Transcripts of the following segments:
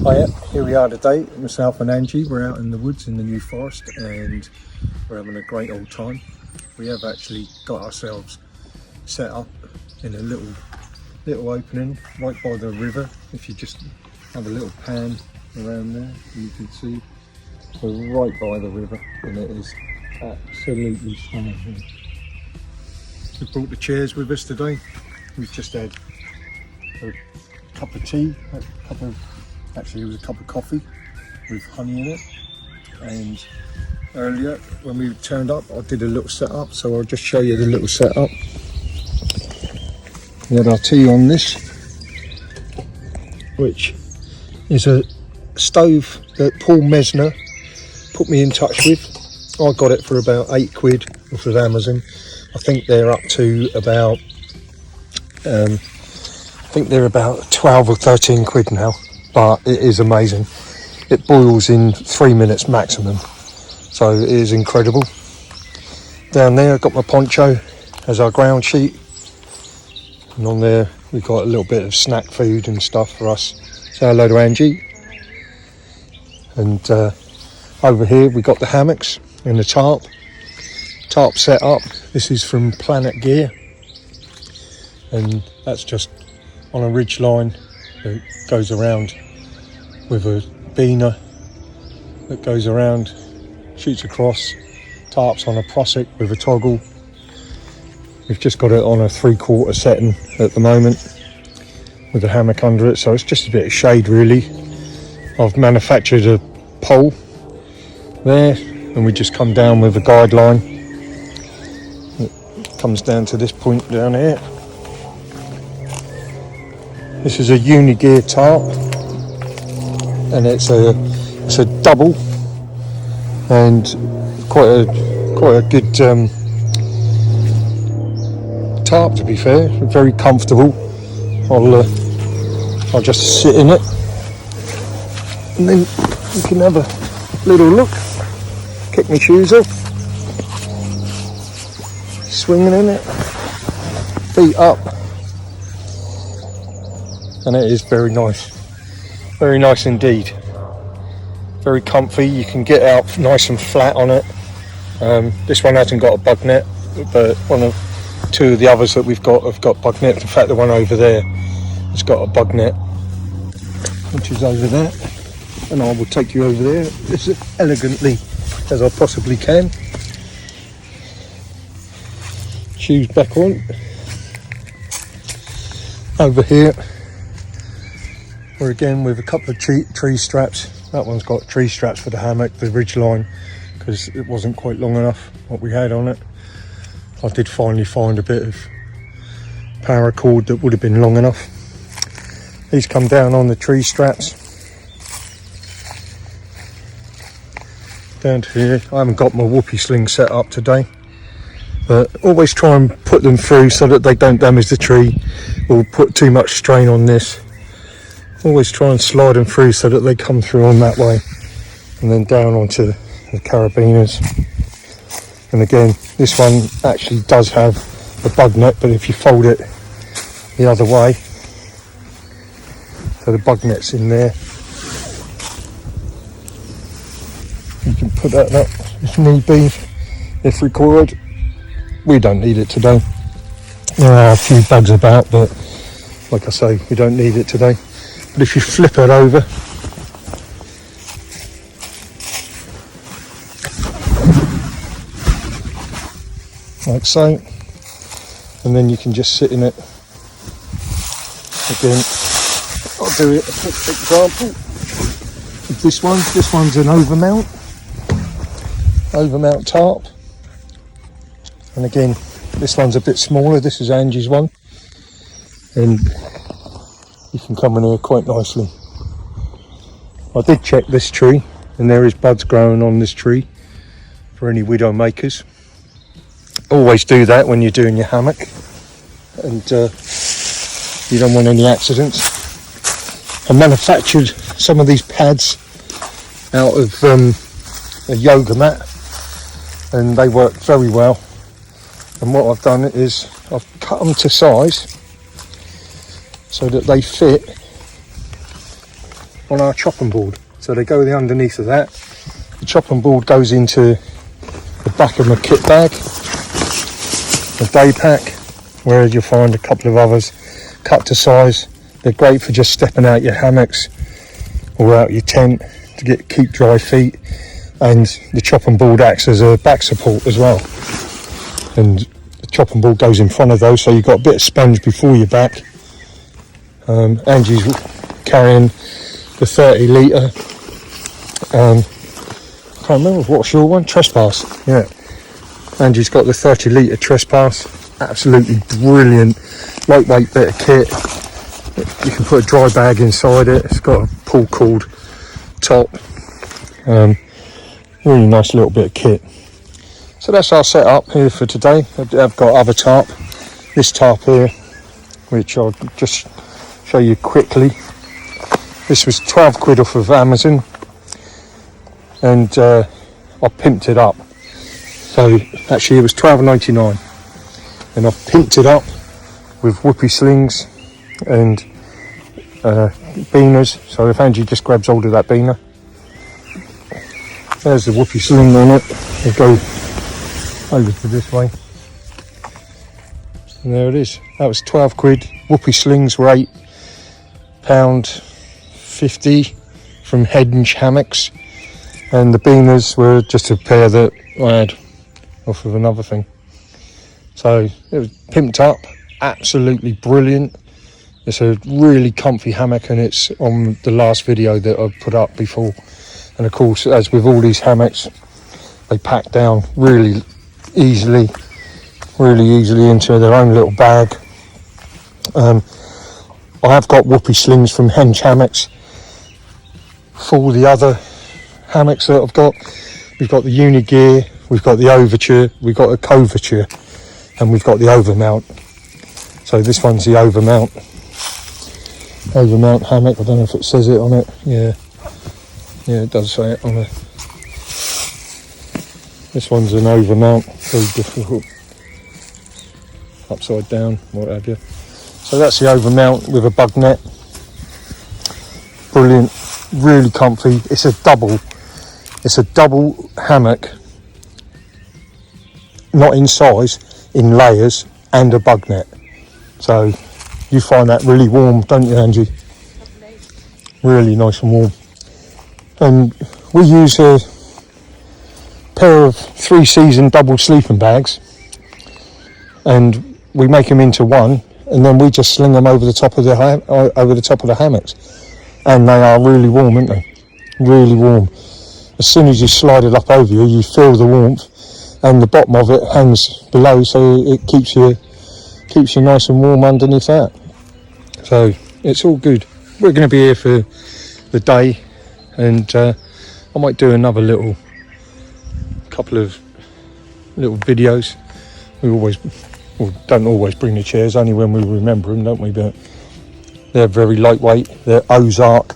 Hiya, here we are today, myself and Angie. We're out in the woods in the New Forest and we're having a great old time. We have actually got ourselves set up in a little opening right by the river. If you just have a little pan around there, you can see we're right by the river and it is absolutely stunning here. We brought the chairs with us today. We've just had a cup of tea, actually it was a cup of coffee with honey in it, and earlier when we turned up I did a little setup, so I'll just show you the little setup. We had our tea on this, which is a stove that Paul Messener put me in touch with. I got it for about £8 off of Amazon. I think they're up to about I think they're about 12 or 13 quid now, but it is amazing. It boils in 3 minutes maximum, so it is incredible. Down there I've got my poncho as our ground sheet, and on there we've got a little bit of snack food and stuff for us. Say hello to Angie. And over here we got the hammocks and the tarp set up. This is from PlanetGear, and that's just on a ridge line that goes around with a beaner that goes around, shoots across. Tarps on a prusik with a toggle. We've just got it on a 3/4 setting at the moment with a hammock under it, so it's just a bit of shade really. I've manufactured a pole there, and we just come down with a guideline. It comes down to this point down here. This is a UniGear tarp, and it's a double, and quite a good tarp, to be fair. Very comfortable. I'll just sit in it, and then you can have a little look. Kick my shoes off, swinging in it, feet up. And it is very nice indeed. Very comfy. You can get out nice and flat on it. This one hasn't got a bug net, but two of the others that we've got have got bug net. In fact, the one over there has got a bug net, which is over there, and I will take you over there as elegantly as I possibly can. Shoes back on. Over here we're again with a couple of tree straps. That one's got tree straps for the hammock, the ridge line, because it wasn't quite long enough what we had on it. I did finally find a bit of paracord that would have been long enough. These come down on the tree straps down to here. I haven't got my whoopee sling set up today, but always try and put them through so that they don't damage the tree or put too much strain on this. Always try and slide them through so that they come through on that way, and then down onto the carabiners. And again, this one actually does have a bug net, but if you fold it the other way, so the bug net's in there, you can put that up if need be, if required. We don't need it today. There are a few bugs about, but like I say, we don't need it today. But if you flip it over, like so, and then you can just sit in it. Again, I'll do it a quick example of this one. This one's an overmount tarp, and again, this one's a bit smaller. This is Angie's one, and you can come in here quite nicely. I did check this tree, and there is buds growing on this tree for any widow makers. Always do that when you're doing your hammock, and you don't want any accidents. I manufactured some of these pads out of a yoga mat, and they work very well. And what I've done is I've cut them to size so that they fit on our chopping board. So they go the underneath of that. The chopping board goes into the back of my kit bag, the day pack, where you'll find a couple of others cut to size. They're great for just stepping out your hammocks or out your tent to keep dry feet, and the chopping board acts as a back support as well, and the chopping board goes in front of those, so you've got a bit of sponge before your back. Angie's carrying the 30 litre, can't remember what's your one, Trespass, yeah. Angie's got the 30 litre Trespass, absolutely brilliant, lightweight bit of kit. You can put a dry bag inside it, it's got a pull cord top, really nice little bit of kit. So that's our setup here for today. I've got other tarp, this tarp here, which I'll just show you quickly. This was 12 quid off of Amazon, and I pimped it up. So actually it was $12.99, and I've pimped it up with whoopee slings and beaners. So if Angie just grabs hold of that beaner, there's the whoopee sling on it. It'll go over to this way, and there it is. That was 12 quid. Whoopee slings were £8.50 from Henge Hammocks, and the beaners were just a pair that I had off of another thing. So it was pimped up, absolutely brilliant. It's a really comfy hammock, and it's on the last video that I put up before. And of course, as with all these hammocks, they pack down really easily into their own little bag. I have got whoopee slings from Henge Hammocks for the other hammocks that I've got. We've got the UniGear, we've got the Overture, we've got a Coverture, and we've got the Overmount. So this one's the Overmount hammock. I don't know if it says it on it. Yeah, it does say it on it. This one's an Overmount, very difficult, upside down, what have you. So that's the Overmount with a bug net. Brilliant, really comfy. It's a double hammock, not in size, in layers, and a bug net. So you find that really warm, don't you, Angie? Really nice and warm. And we use a pair of 3-season double sleeping bags, and we make them into one, and then we just sling them over the top of the hammocks, and they are really warm, aren't they? Really warm. As soon as you slide it up over you, you feel the warmth, and the bottom of it hangs below, so it keeps you nice and warm underneath that. So it's all good. We're going to be here for the day, and I might do another couple of little videos. We don't always bring the chairs, only when we remember them, don't we? But they're very lightweight. They're Ozark.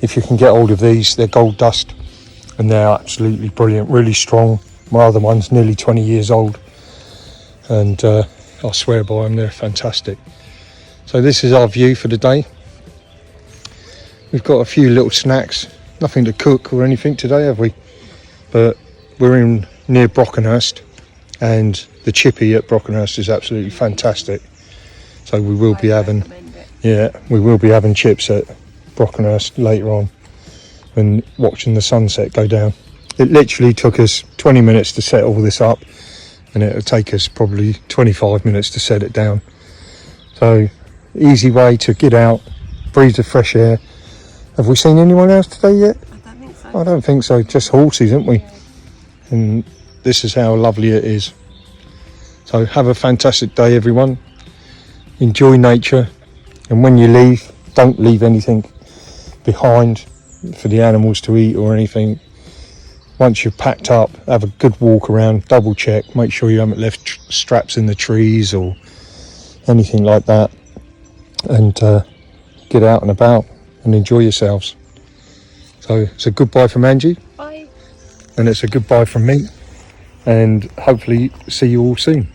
If you can get hold of these, they're gold dust, and they're absolutely brilliant, really strong. My other one's nearly 20 years old, and I swear by them, they're fantastic. So this is our view for the day. We've got a few little snacks, nothing to cook or anything today, have we? But we're near Brockenhurst, and the chippy at Brockenhurst is absolutely fantastic. So we will be having chips at Brockenhurst later on, and watching the sunset go down. It literally took us 20 minutes to set all this up, and it'll take us probably 25 minutes to set it down. So easy way to get out, breathe the fresh air. Have we seen anyone else today yet? I don't think so. Just horses, haven't we? And this is how lovely it is. So have a fantastic day, everyone. Enjoy nature, and when you leave, don't leave anything behind for the animals to eat or anything. Once you've packed up, have a good walk around, double check, make sure you haven't left straps in the trees or anything like that, and get out and about and enjoy yourselves. So it's a goodbye from Angie. Bye. And it's a goodbye from me, and hopefully see you all soon.